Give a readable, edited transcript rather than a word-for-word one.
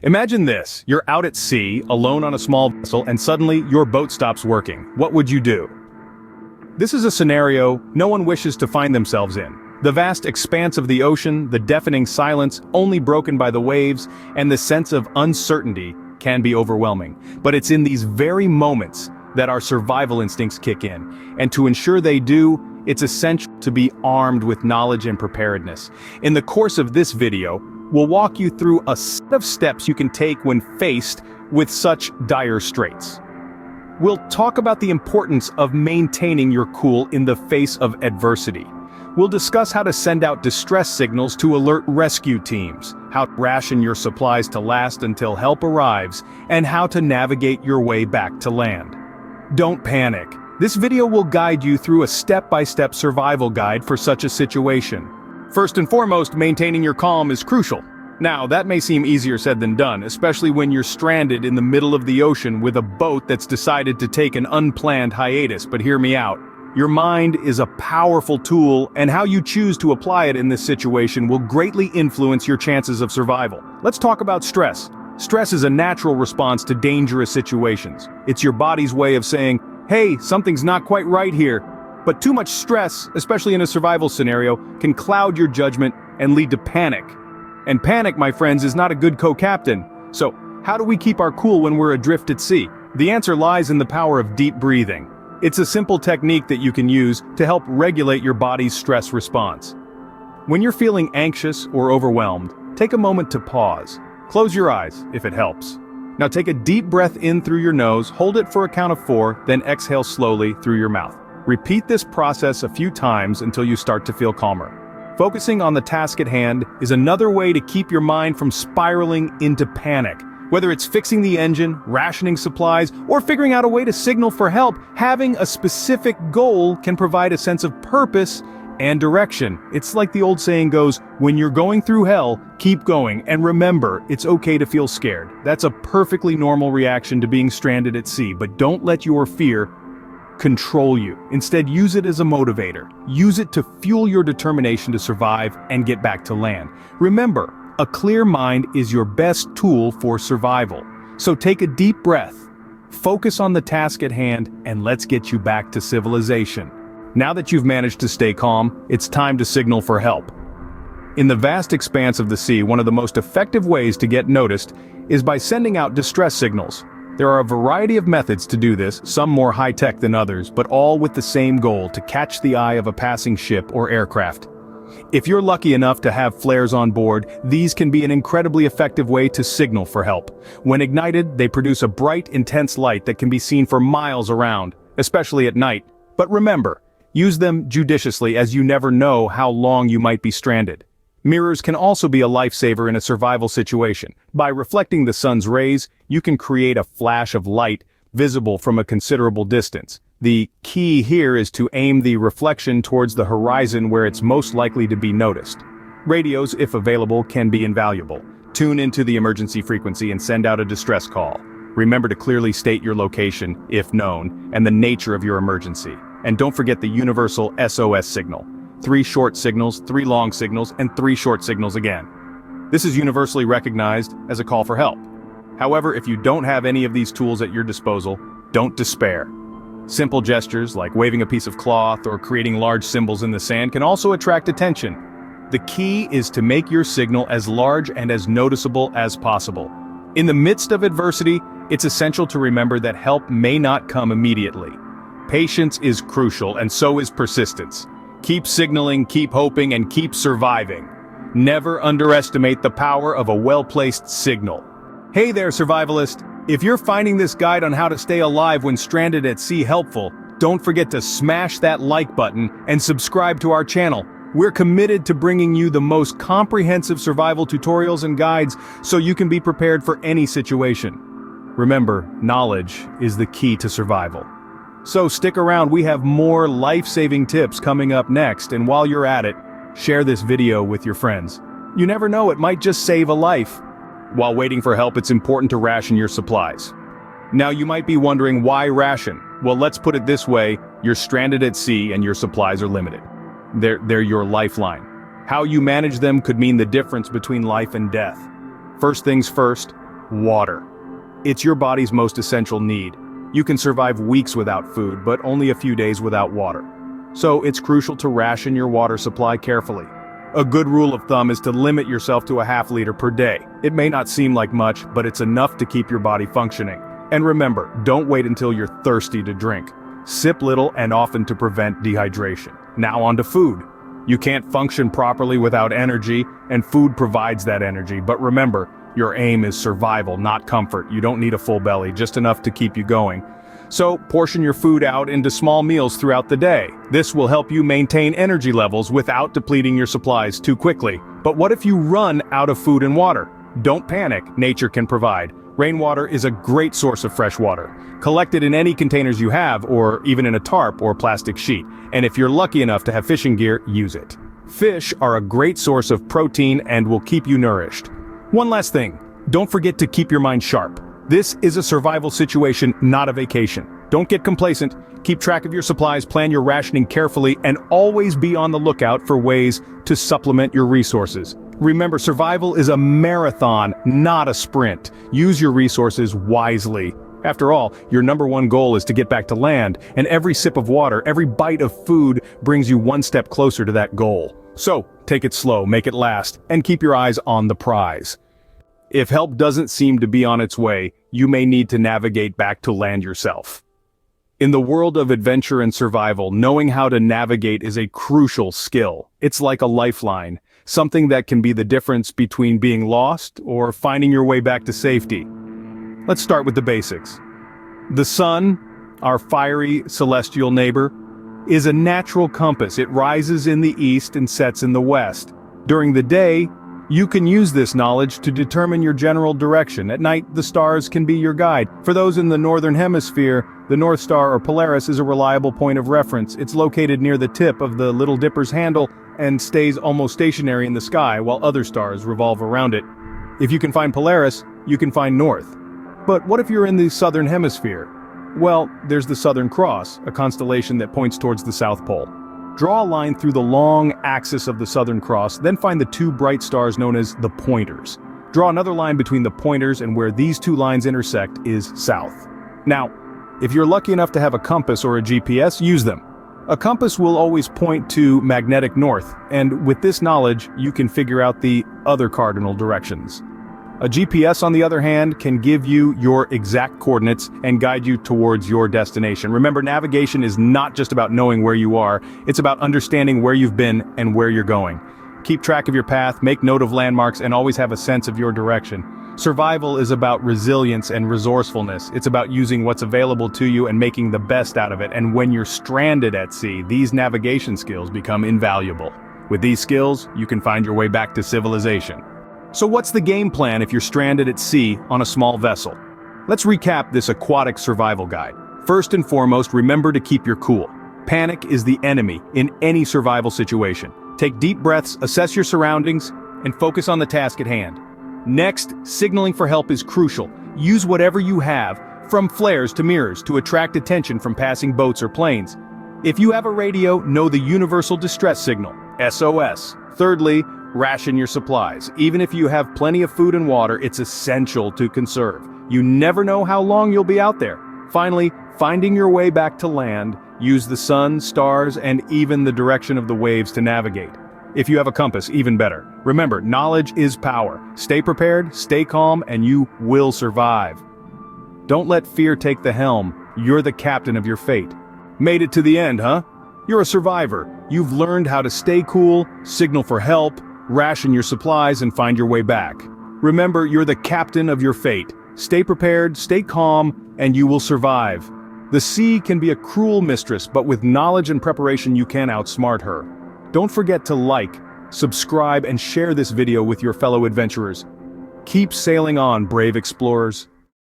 Imagine this, you're out at sea, alone on a small vessel, and suddenly your boat stops working. What would you do? This is a scenario no one wishes to find themselves in. The vast expanse of the ocean, the deafening silence, only broken by the waves, and the sense of uncertainty can be overwhelming. But it's in these very moments that our survival instincts kick in. And to ensure they do, it's essential to be armed with knowledge and preparedness. In the course of this video, we'll walk you through a set of steps you can take when faced with such dire straits. We'll talk about the importance of maintaining your cool in the face of adversity. We'll discuss how to send out distress signals to alert rescue teams, how to ration your supplies to last until help arrives, and how to navigate your way back to land. Don't panic. This video will guide you through a step-by-step survival guide for such a situation. First and foremost, maintaining your calm is crucial. Now, that may seem easier said than done, especially when you're stranded in the middle of the ocean with a boat that's decided to take an unplanned hiatus, but hear me out. Your mind is a powerful tool, and how you choose to apply it in this situation will greatly influence your chances of survival. Let's talk about stress. Stress is a natural response to dangerous situations. It's your body's way of saying, hey, something's not quite right here. But too much stress, especially in a survival scenario, can cloud your judgment and lead to panic. And panic, my friends, is not a good co-captain. So, how do we keep our cool when we're adrift at sea? The answer lies in the power of deep breathing. It's a simple technique that you can use to help regulate your body's stress response. When you're feeling anxious or overwhelmed, take a moment to pause. Close your eyes, if it helps. Now take a deep breath in through your nose, hold it for a count of 4, then exhale slowly through your mouth. Repeat this process a few times until you start to feel calmer. Focusing on the task at hand is another way to keep your mind from spiraling into panic. Whether it's fixing the engine, rationing supplies, or figuring out a way to signal for help, having a specific goal can provide a sense of purpose and direction. It's like the old saying goes, when you're going through hell, keep going, and remember, it's okay to feel scared. That's a perfectly normal reaction to being stranded at sea, but don't let your fear control you. Instead, use it as a motivator. Use it to fuel your determination to survive and get back to land. Remember, a clear mind is your best tool for survival. So take a deep breath, focus on the task at hand, and let's get you back to civilization. Now that you've managed to stay calm, it's time to signal for help. In the vast expanse of the sea, one of the most effective ways to get noticed is by sending out distress signals. There are a variety of methods to do this, some more high-tech than others, but all with the same goal: to catch the eye of a passing ship or aircraft. If you're lucky enough to have flares on board, these can be an incredibly effective way to signal for help. When ignited, they produce a bright, intense light that can be seen for miles around, especially at night. But remember, use them judiciously, as you never know how long you might be stranded. Mirrors can also be a lifesaver in a survival situation. By reflecting the sun's rays, you can create a flash of light visible from a considerable distance. The key here is to aim the reflection towards the horizon where it's most likely to be noticed. Radios, if available, can be invaluable. Tune into the emergency frequency and send out a distress call. Remember to clearly state your location, if known, and the nature of your emergency. And don't forget the universal SOS signal. 3 short signals, 3 long signals, and 3 short signals again. This is universally recognized as a call for help. However, if you don't have any of these tools at your disposal, don't despair. Simple gestures like waving a piece of cloth or creating large symbols in the sand can also attract attention. The key is to make your signal as large and as noticeable as possible. In the midst of adversity, it's essential to remember that help may not come immediately. Patience is crucial, and so is persistence. Keep signaling, keep hoping, and keep surviving. Never underestimate the power of a well-placed signal. Hey there, survivalist! If you're finding this guide on how to stay alive when stranded at sea helpful, don't forget to smash that like button and subscribe to our channel. We're committed to bringing you the most comprehensive survival tutorials and guides so you can be prepared for any situation. Remember, knowledge is the key to survival. So stick around, we have more life-saving tips coming up next, and while you're at it, share this video with your friends. You never know, it might just save a life. While waiting for help, it's important to ration your supplies. Now you might be wondering, why ration? Well, let's put it this way, you're stranded at sea and your supplies are limited. They're your lifeline. How you manage them could mean the difference between life and death. First things first, water. It's your body's most essential need. You can survive weeks without food, but only a few days without water. So it's crucial to ration your water supply carefully. A good rule of thumb is to limit yourself to a half-liter per day. It may not seem like much, but it's enough to keep your body functioning. And remember, don't wait until you're thirsty to drink. Sip little and often to prevent dehydration. Now on to food. You can't function properly without energy, and food provides that energy. But remember, your aim is survival, not comfort. You don't need a full belly, just enough to keep you going. So, portion your food out into small meals throughout the day. This will help you maintain energy levels without depleting your supplies too quickly. But what if you run out of food and water? Don't panic, nature can provide. Rainwater is a great source of fresh water. Collect it in any containers you have, or even in a tarp or plastic sheet. And if you're lucky enough to have fishing gear, use it. Fish are a great source of protein and will keep you nourished. One last thing, don't forget to keep your mind sharp. This is a survival situation, not a vacation. Don't get complacent, keep track of your supplies, plan your rationing carefully, and always be on the lookout for ways to supplement your resources. Remember, survival is a marathon, not a sprint. Use your resources wisely. After all, your number one goal is to get back to land, and every sip of water, every bite of food brings you one step closer to that goal. So, take it slow, make it last, and keep your eyes on the prize. If help doesn't seem to be on its way, you may need to navigate back to land yourself. In the world of adventure and survival, knowing how to navigate is a crucial skill. It's like a lifeline, something that can be the difference between being lost or finding your way back to safety. Let's start with the basics. The sun, our fiery celestial neighbor, is a natural compass. It rises in the east and sets in the west. During the day, you can use this knowledge to determine your general direction. At night, the stars can be your guide. For those in the northern hemisphere, the North Star or Polaris is a reliable point of reference. It's located near the tip of the Little Dipper's handle and stays almost stationary in the sky while other stars revolve around it. If you can find Polaris, you can find North. But what if you're in the southern hemisphere? Well, there's the Southern Cross, a constellation that points towards the South Pole. Draw a line through the long axis of the Southern Cross, then find the two bright stars known as the pointers. Draw another line between the pointers, and where these two lines intersect is south. Now, if you're lucky enough to have a compass or a GPS, use them. A compass will always point to magnetic north, and with this knowledge, you can figure out the other cardinal directions. A GPS, on the other hand, can give you your exact coordinates and guide you towards your destination. Remember, navigation is not just about knowing where you are, it's about understanding where you've been and where you're going. Keep track of your path, make note of landmarks, and always have a sense of your direction. Survival is about resilience and resourcefulness. It's about using what's available to you and making the best out of it. And when you're stranded at sea, these navigation skills become invaluable. With these skills, you can find your way back to civilization. So what's the game plan if you're stranded at sea on a small vessel? Let's recap this aquatic survival guide. First and foremost, remember to keep your cool. Panic is the enemy in any survival situation. Take deep breaths, assess your surroundings, and focus on the task at hand. Next, signaling for help is crucial. Use whatever you have, from flares to mirrors, to attract attention from passing boats or planes. If you have a radio, know the universal distress signal, SOS. Thirdly, ration your supplies. Even if you have plenty of food and water, it's essential to conserve. You never know how long you'll be out there. Finally, finding your way back to land, use the sun, stars, and even the direction of the waves to navigate. If you have a compass, even better. Remember, knowledge is power. Stay prepared, stay calm, and you will survive. Don't let fear take the helm. You're the captain of your fate. Made it to the end, huh? You're a survivor. You've learned how to stay cool, signal for help, ration your supplies, and find your way back. Remember, you're the captain of your fate. Stay prepared, stay calm, and you will survive. The sea can be a cruel mistress, but with knowledge and preparation you can outsmart her. Don't forget to like, subscribe, and share this video with your fellow adventurers. Keep sailing on, brave explorers.